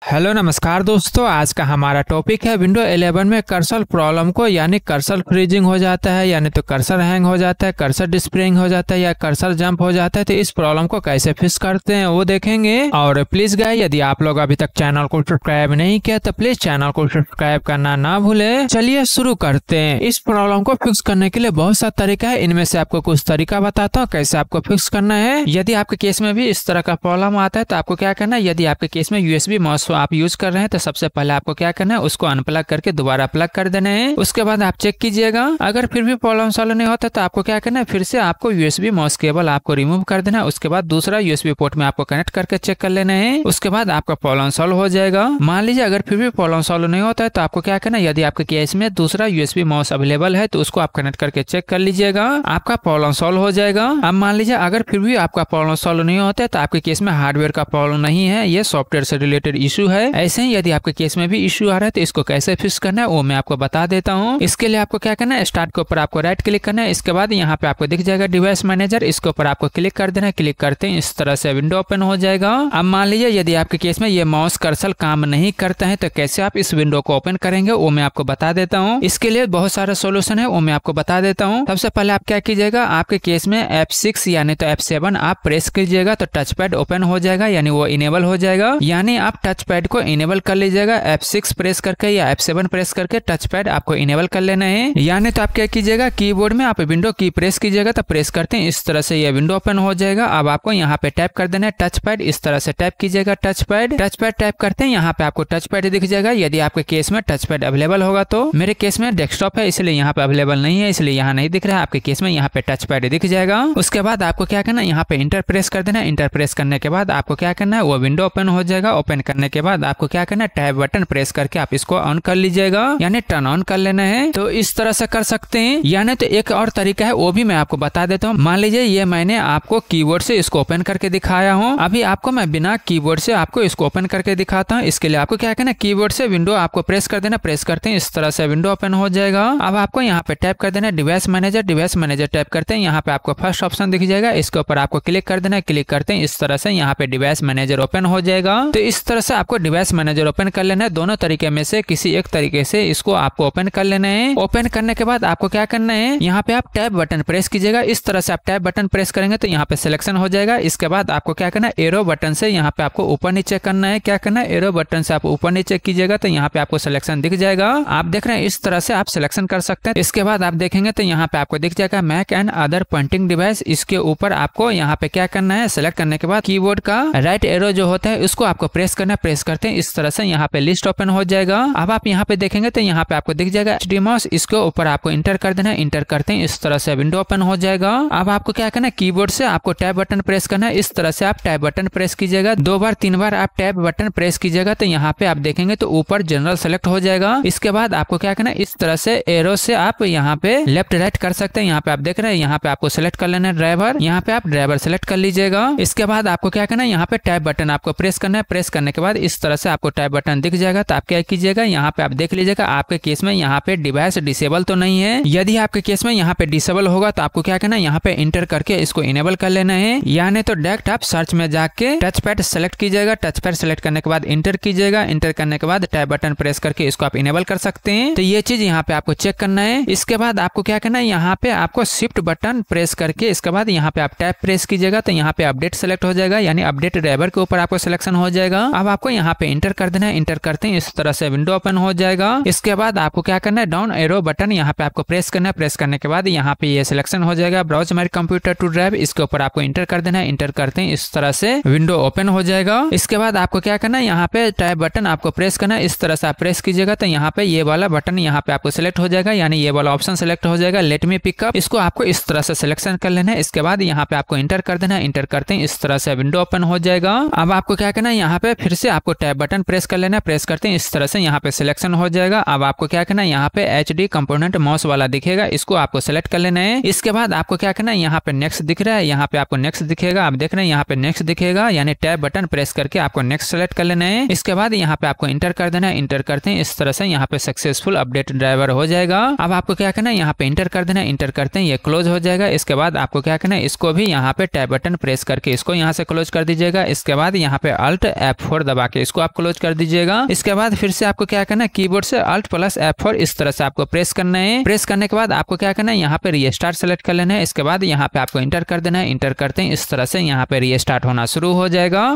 Hello नमस्कार दोस्तों, आज का हमारा टॉपिक है विंडो 11 में कर्सर प्रॉब्लम को, यानी कर्सर फ्रीजिंग हो जाता है, यानी तो कर्सर हैंग हो जाता है, कर्सर डिस्प्लेइंग हो जाता है या कर्सर जंप हो जाता है। तो इस प्रॉब्लम को कैसे फिक्स करते हैं वो देखेंगे। और प्लीज गाइस, यदि आप लोग अभी तक चैनल को सब्सक्राइब नहीं किया तो प्लीज चैनल को सब्सक्राइब करना ना भूले। चलिए शुरू करते हैं। इस प्रॉब्लम को फिक्स करने के लिए बहुत सा तरीका है, इनमें से आपको कुछ तरीका बताता हूँ कैसे आपको फिक्स करना है। यदि आपके केस में भी इस तरह का प्रॉब्लम आता है तो आपको क्या करना है, यदि आपके केस में यूएसबी माउस आप यूज कर रहे हैं तो सबसे पहले आपको क्या करना है, उसको अनप्लग करके दोबारा प्लग कर देना है। उसके बाद आप चेक कीजिएगा, अगर फिर भी प्रॉब्लम सॉल्व नहीं होता तो आपको क्या करना है, फिर से आपको यूएसबी माउस केबल आपको रिमूव कर देना है। उसके बाद दूसरा यूएसबी पोर्ट में आपको कनेक्ट करके चेक कर लेना है। उसके बाद आपका प्रॉब्लम सॉल्व हो जाएगा। मान लीजिए अगर फिर भी प्रॉब्लम सॉल्व नहीं होता है तो आपको क्या करना है, यदि आपके केस में दूसरा यूएसबी माउस अवेलेबल है तो उसको आप कनेक्ट करके चेक कर लीजिएगा, आपका प्रॉब्लम सॉल्व हो जाएगा। अब मान लीजिए अगर फिर भी आपका प्रॉब्लम सॉल्व नहीं होता है तो आपके केस में हार्डवेयर का प्रॉब्लम नहीं है, ये सॉफ्टवेयर से रिलेटेड इशू है। ऐसे ही यदि आपके केस में भी इशू आ रहा है तो इसको कैसे फिक्स करना है वो मैं आपको बता देता हूँ। इसके लिए आपको क्या करना है, स्टार्ट के ऊपर आपको राइट क्लिक करना है। इसके बाद यहाँ पे आपको दिख जाएगा डिवाइस मैनेजर, इसके ऊपर आपको क्लिक कर देना है। क्लिक करते हैं इस तरह से विंडो ओपन हो जाएगा। अब मान लीजिए यदि आपके केस में ये माउस कर्सर काम नहीं करता है तो कैसे आप इस विंडो को ओपन करेंगे वो मैं आपको बता देता हूँ। इसके लिए बहुत सारा सोल्यूशन है, वो मैं आपको बता देता हूँ। सबसे पहले आप क्या कीजिएगा, आपके केस में F6 यानी तो F7 आप प्रेस कीजिएगा तो टच पैड ओपन हो जाएगा, यानी वो इनेबल हो जाएगा। यानी आप टच पैड को इनेबल कर लीजिएगा, F6 प्रेस करके या F7 प्रेस करके टच पैड आपको इनेबल कर लेना है। यानी तो आप क्या कीजिएगा, कीबोर्ड में आप विंडो की प्रेस कीजिएगा तो प्रेस करते हैं इस तरह से ये विंडो ओपन हो जाएगा। अब आपको यहाँ पे टैप कर देना है टच पैड, इस तरह से टैप कीजिएगा टच पैड टैप करते हैं यहाँ पे आपको टच पैड दिख जाएगा। यदि आपके केस में टच पैड अवेलेबल होगा तो, मेरे केस में डेस्कटॉप है इसलिए यहाँ पे अवेलेबल नहीं है, इसलिए यहाँ नहीं दिख रहा है। आपके केस में यहाँ पे टच पैड दिख जाएगा। उसके बाद आपको क्या करना है, यहाँ पे इंटर प्रेस कर देना है। इंटर प्रेस करने के बाद आपको क्या करना है, वो विंडो ओपन हो जाएगा। ओपन करने के बाद आपको क्या करना है, टैब बटन प्रेस करके आप इसको ऑन कर लीजिएगा, यानी टर्न ऑन कर लेना है। तो इस तरह से कर सकते हैं। यानी तो एक और तरीका है वो भी मैं आपको बता देता हूँ। मान लीजिए ये मैंने आपको कीबोर्ड से इसको ओपन करके दिखाया हूँ, अभी आपको मैं बिना कीबोर्ड से आपको इसको ओपन करके दिखाता हूँ। इसके लिए आपको क्या करना है, कीबोर्ड से विंडो आपको प्रेस कर देना, प्रेस करते हैं इस तरह से विंडो ओपन हो जाएगा। अब आपको यहाँ पे टैप कर देना डिवाइस मैनेजर टैप करते हैं, यहाँ पे आपको फर्स्ट ऑप्शन दिख जाएगा, इसके ऊपर आपको क्लिक कर देना। क्लिक करते हैं इस तरह से यहाँ पे डिवाइस मैनेजर ओपन हो जाएगा। तो इस तरह से आपको डिवाइस मैनेजर ओपन कर लेना है। दोनों तरीके में से किसी एक तरीके से इसको आपको ओपन कर लेना है। ओपन करने के बाद आपको क्या करना है, यहाँ पे आप टैब बटन प्रेस कीजिएगा। इस तरह से आप टैब बटन प्रेस करेंगे तो यहाँ पे सिलेक्शन हो जाएगा। इसके बाद आपको क्या करना है, एरो बटन से यहाँ पे आपको ऊपर नीचे करना है। क्या करना है, एरो बटन से आप ऊपर नीचे कीजिएगा तो यहाँ पे आपको सिलेक्शन दिख जाएगा। आप देख रहे हैं इस तरह से आप सिलेक्शन कर सकते हैं। इसके बाद आप देखेंगे तो यहाँ पे आपको दिख जाएगा Mac and other pointing device. इसके ऊपर आपको यहाँ पे क्या करना है, सेलेक्ट करने के बाद कीबोर्ड का राइट एरो जो होता है उसको आपको प्रेस करना है। प्रेस करते हैं इस तरह से यहाँ पे लिस्ट ओपन हो जाएगा। अब आप यहाँ पे देखेंगे तो यहाँ पे आपको दिख जाएगा HD माउस, इसके ऊपर आपको इंटर कर देना है। इंटर करते हैं इस तरह से विंडो ओपन हो जाएगा। अब आपको क्या करना है, कीबोर्ड से आपको टैब बटन प्रेस करना है। इस तरह से आप टैब बटन प्रेस कीजिएगा, 2 बार 3 बार आप टैब बटन प्रेस कीजिएगा तो यहाँ पे आप देखेंगे तो ऊपर जनरल सेलेक्ट हो जाएगा। इसके बाद आपको क्या करना है, इस तरह से एरो से आप यहाँ पे लेफ्ट राइट कर सकते हैं। यहाँ पे आप देख रहे हैं, यहाँ पे आपको सेलेक्ट कर लेना है ड्राइवर, यहाँ पे आप ड्राइवर सेलेक्ट कर लीजिएगा। इसके बाद आपको क्या करना है, यहाँ पे टैब बटन आपको प्रेस करना है। प्रेस करने के बाद इस तरह से आपको टैब बटन दिख जाएगा। तो आप क्या कीजिएगा, यहाँ पे आप देख लीजिएगा आपके केस में यहाँ पे डिवाइस डिसेबल तो नहीं है। यदि आपके केस में यहाँ पे डिसेबल होगा तो आपको क्या करना है, यहाँ पे इंटर करके इसको इनेबल कर लेना है। यानी तो डायरेक्ट आप सर्च में जाके टच पैड सेलेक्ट कीजिएगा। टच पैड सेलेक्ट करने के बाद इंटर कीजिएगा। इंटर करने के बाद टैब बटन प्रेस करके इसको आप इनेबल कर सकते हैं। तो ये चीज यहाँ पे आपको चेक करना है। इसके बाद आपको क्या करना है, यहाँ पे आपको शिफ्ट बटन प्रेस करके इसके बाद यहाँ पे आप टैब प्रेस कीजिएगा तो यहाँ पे अपडेट सेलेक्ट हो जाएगा, यानी अपडेट ड्राइवर के ऊपर आपको सिलेक्शन हो जाएगा। अब आपको यहाँ पे इंटर कर देना है। इंटर करते हैं इस तरह से विंडो ओपन हो जाएगा। इसके बाद आपको क्या करना है, डाउन एरो बटन यहाँ पे आपको प्रेस करना है। प्रेस करने के बाद यहाँ पे ये सिलेक्शन हो जाएगा, browse my computer to drive, इसके ऊपर आपको इंटर कर देना है। इंटर करते हैं इस तरह से विंडो ओपन हो जाएगा। इसके बाद आपको क्या करना है, यहाँ पे टैब बटन आपको प्रेस करना है। इस तरह से आप प्रेस कीजिएगा तो यहाँ पे ये वाला बटन यहाँ पे आपको सिलेक्ट हो जाएगा, यानी ये वाला ऑप्शन सिलेक्ट हो जाएगा, लेट मी पिकअप। इसको आपको इस तरह से सिलेक्शन कर लेना है। इसके बाद यहाँ पे आपको इंटर कर देना है। इंटर करते हैं इस तरह से विंडो ओपन हो जाएगा। अब आपको क्या करना है, यहाँ पे फिर से आपको टैब बटन प्रेस कर लेना है। प्रेस करते हैं इस तरह से यहाँ पे सिलेक्शन हो जाएगा। अब आपको क्या करना है, यहाँ पे HD कंपोनेंट माउस वाला दिखेगा, इसको आपको सेलेक्ट कर लेना है। इसके बाद आपको क्या करना है, यहाँ पे नेक्स्ट दिख रहा है, यहाँ पे आपको नेक्स्ट दिखेगा। आप देख रहे हैं यहाँ पे नेक्स्ट दिखेगा, यानी टैब बटन प्रेस करके आपको नेक्स्ट सेलेक्ट कर लेना है। इसके बाद यहाँ पे आपको इंटर कर देना है। इंटर करते हैं इस तरह से यहाँ पे सक्सेसफुल अपडेट ड्राइवर हो जाएगा। अब आपको क्या करना है, यहाँ पे इंटर कर देना है। इंटर करते हैं ये क्लोज हो जाएगा। इसके बाद आपको क्या करना है, इसको भी यहाँ पे टैब बटन प्रेस करके इसको यहाँ से क्लोज कर दीजिएगा। इसके बाद यहाँ पे Alt F4 दबा करके इसको आप क्लोज कर दीजिएगा। इसके बाद फिर से आपको क्या करना है, कीबोर्ड से Alt + F4 इस तरह से आपको प्रेस करना है। प्रेस करने के बाद आपको क्या करना है, यहाँ पे रीस्टार्ट सेलेक्ट कर लेना है। इसके बाद यहाँ पे आपको इंटर कर देना है। इंटर करते हैं इस तरह से यहाँ पे रीस्टार्ट होना शुरू हो जाएगा।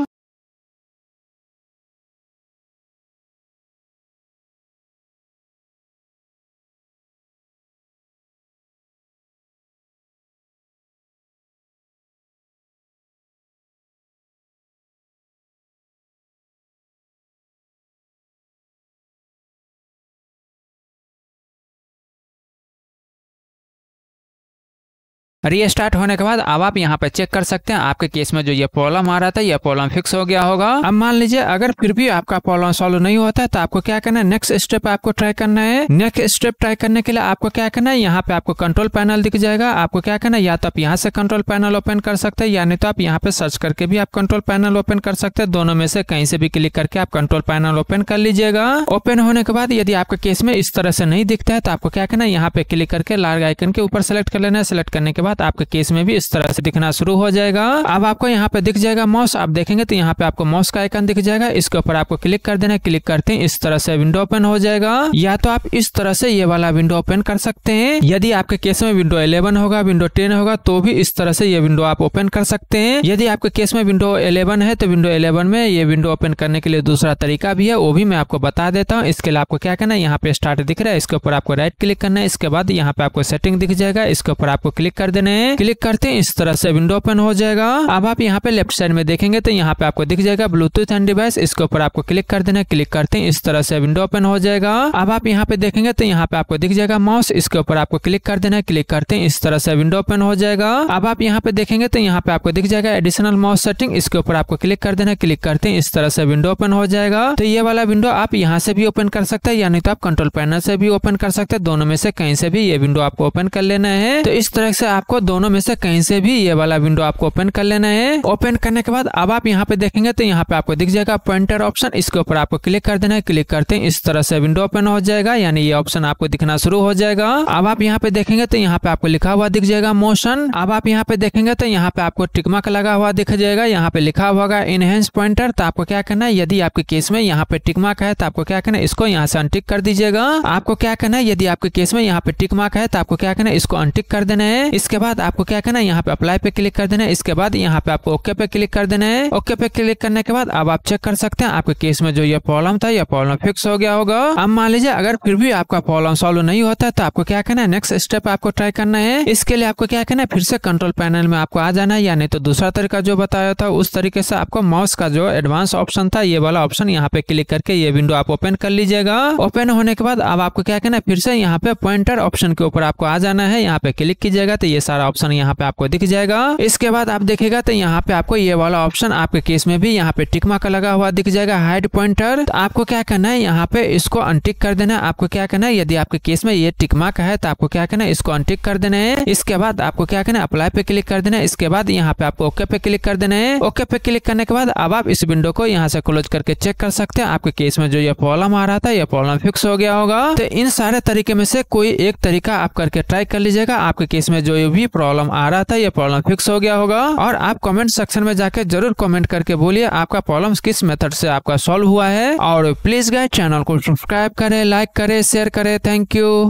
रीस्टार्ट होने के बाद अब आप यहाँ पे चेक कर सकते हैं आपके केस में जो ये प्रॉब्लम आ रहा था ये प्रॉब्लम फिक्स हो गया होगा। अब मान लीजिए अगर फिर भी आपका प्रॉब्लम सॉल्व नहीं होता है तो आपको क्या करना है, नेक्स्ट स्टेप आपको ट्राई करना है। नेक्स्ट स्टेप ट्राई करने के लिए आपको क्या करना है, यहाँ पे आपको कंट्रोल पैनल दिख जाएगा। आपको क्या करना है, या तो आप यहाँ से कंट्रोल पैनल ओपन कर सकते हैं या नहीं तो आप यहाँ पे सर्च करके भी आप कंट्रोल पैनल ओपन कर सकते हैं। दोनों में से कहीं से भी क्लिक करके आप कंट्रोल पैनल ओपन कर लीजिएगा। ओपन होने के बाद यदि आपके केस में इस तरह से नहीं दिखता है तो आपको क्या करना है, यहाँ पे क्लिक करके लाल आइकन के ऊपर सेलेक्ट कर लेना है। सेलेक्ट करने के बाद आपके केस में इस तरह से दिखना शुरू हो जाएगा। अब आपको यहाँ पे दिख जाएगा माउस। आप देखेंगे तो यहाँ पे आपको माउस का आइकन दिख जाएगा। इसके ऊपर आपको क्लिक कर देना है। क्लिक करते हैं इस तरह से विंडो ओपन हो जाएगा। या तो आप इस तरह से ये वाला विंडो ओपन कर सकते हैं। यदि आपके केस में विंडो 11 होगा, विंडो 10 होगा तो भी इस तरह से ये विंडो आप ओपन कर सकते हैं। यदि आपके केस में विंडो 11 है तो विंडो 11 में ये विंडो ओपन करने के लिए दूसरा तरीका भी है, वो भी मैं आपको बता देता हूँ। इसके लिए आपको क्या करना है, यहाँ पे स्टार्ट दिख रहा है, इसके ऊपर आपको राइट क्लिक करना है। इसके बाद यहाँ पे आपको सेटिंग दिख जाएगा, इसके ऊपर आपको क्लिक कर देना है। क्लिक करते हैं इस तरह से विंडो ओपन हो जाएगा। अब आप यहाँ पे लेफ्ट साइड में देखेंगे तो यहाँ पे आपको दिख जाएगा ब्लूटूथ एंड डिवाइस। इसके ऊपर आपको क्लिक कर देना है। क्लिक करते हैं इस तरह से विंडो ओपन हो जाएगा। अब आप यहाँ पे देखेंगे तो यहाँ पे आपको दिख जाएगा माउस। इसके ऊपर आपको क्लिक कर देना है। क्लिक करते हैं इस तरह से विंडो ओपन हो जाएगा। अब आप यहाँ पे देखेंगे तो यहाँ पे आपको दिख जाएगा एडिशनल माउस सेटिंग। इसके ऊपर आपको क्लिक कर देना है। क्लिक करते हैं इस तरह से विंडो ओपन हो जाएगा। तो ये वाला विंडो आप यहाँ से भी ओपन कर सकते हैं या नहीं तो आप कंट्रोल पैनल से भी ओपन कर सकते हैं। दोनों में से कहीं से भी ये विंडो आपको ओपन कर लेना है। तो इस तरह से आपको दोनों में से कहीं से भी ये वाला विंडो आपको ओपन कर लेना है। ओपन करने के बाद अब आप यहाँ पे देखेंगे तो यहाँ पे आपको दिख जाएगा पॉइंटर ऑप्शन। इसके ऊपर आपको क्लिक कर देना है। क्लिक करते हैं इस तरह से विंडो ओपन हो जाएगा, यानी ये ऑप्शन आपको दिखना शुरू हो जाएगा। अब आप यहाँ पे देखेंगे तो यहाँ पे आपको लिखा हुआ दिख जाएगा मोशन। अब आप यहाँ पे देखेंगे तो यहाँ पे आपको टिक मार्क लगा हुआ दिख जाएगा, यहाँ पे लिखा हुआ होगा इनहेंस पॉइंटर। तो आपको क्या करना है, यदि आपके केस में यहाँ पे टिक मार्क है तो आपको क्या करना है, इसको यहाँ से अनटिक कर दीजिएगा। आपको क्या करना है, यदि आपके केस में यहाँ पे टिक मार्क है तो आपको क्या करना है, इसको अनटिक कर देना है। इसके बाद आपको क्या करना है, यहाँ पे अप्लाई पे क्लिक कर देना है। इसके बाद यहाँ पे आपको ओके पे क्लिक कर देना है। ओके पे क्लिक करने के बाद अब आप चेक कर सकते हैं आपके केस में जो ये प्रॉब्लम था ये प्रॉब्लम फिक्स हो गया होगा। अब मान लीजिए अगर फिर भी आपका प्रॉब्लम सॉल्व नहीं होता है तो आपको क्या करना है, नेक्स्ट स्टेप आपको ट्राई करना है। इसके लिए आपको क्या करना है, फिर से कंट्रोल पैनल में आपको आ जाना है, या नहीं तो दूसरा तरीका जो बताया था उस तरीके से आपको माउस का जो एडवांस ऑप्शन था ये वाला ऑप्शन यहाँ पे क्लिक करके ये विंडो आप ओपन कर लीजिएगा। ओपन होने के बाद अब आपको क्या करना है, फिर से यहाँ पे पॉइंटर ऑप्शन के ऊपर आपको आ जाना है। यहाँ पे क्लिक कीजिएगा तो ये सारा ऑप्शन यहाँ पे आपको दिख जाएगा। इसके बाद आप देखेगा तो यहाँ पे आपको ये वाला ऑप्शन आपके केस में भी यहाँ पे टिक मार्क लगा हुआ दिख जाएगा, हाइड पॉइंटर। तो आपको क्या करना है, यहाँ पे इसको अनटिक कर देना है। आपको क्या करना है, यदि आपके केस में ये टिक मार्क है तो आपको क्या करना है, इसको अनटिक कर देना है। इसके बाद आपको क्या करना है, अप्लाई पे क्लिक कर देना है। इसके बाद यहाँ पे आपको ओके पे क्लिक कर देना है। ओके पे क्लिक करने के बाद अब आप इस विंडो को यहाँ से क्लोज करके चेक कर सकते हैं आपके केस में जो ये प्रॉब्लम आ रहा था ये प्रॉब्लम फिक्स हो गया होगा। तो इन सारे तरीके में से कोई एक तरीका आप करके ट्राई कर लीजिएगा, आपके केस में जो भी प्रॉब्लम आ रहा था ये प्रॉब्लम फिक्स हो गया होगा। और आप कमेंट सेक्शन में जाके जरूर कमेंट करके बोलिए आपका प्रॉब्लम किस मेथड से आपका सॉल्व हुआ है। और प्लीज गाइस चैनल को सब्सक्राइब करें, लाइक करें, शेयर करें। Thank you.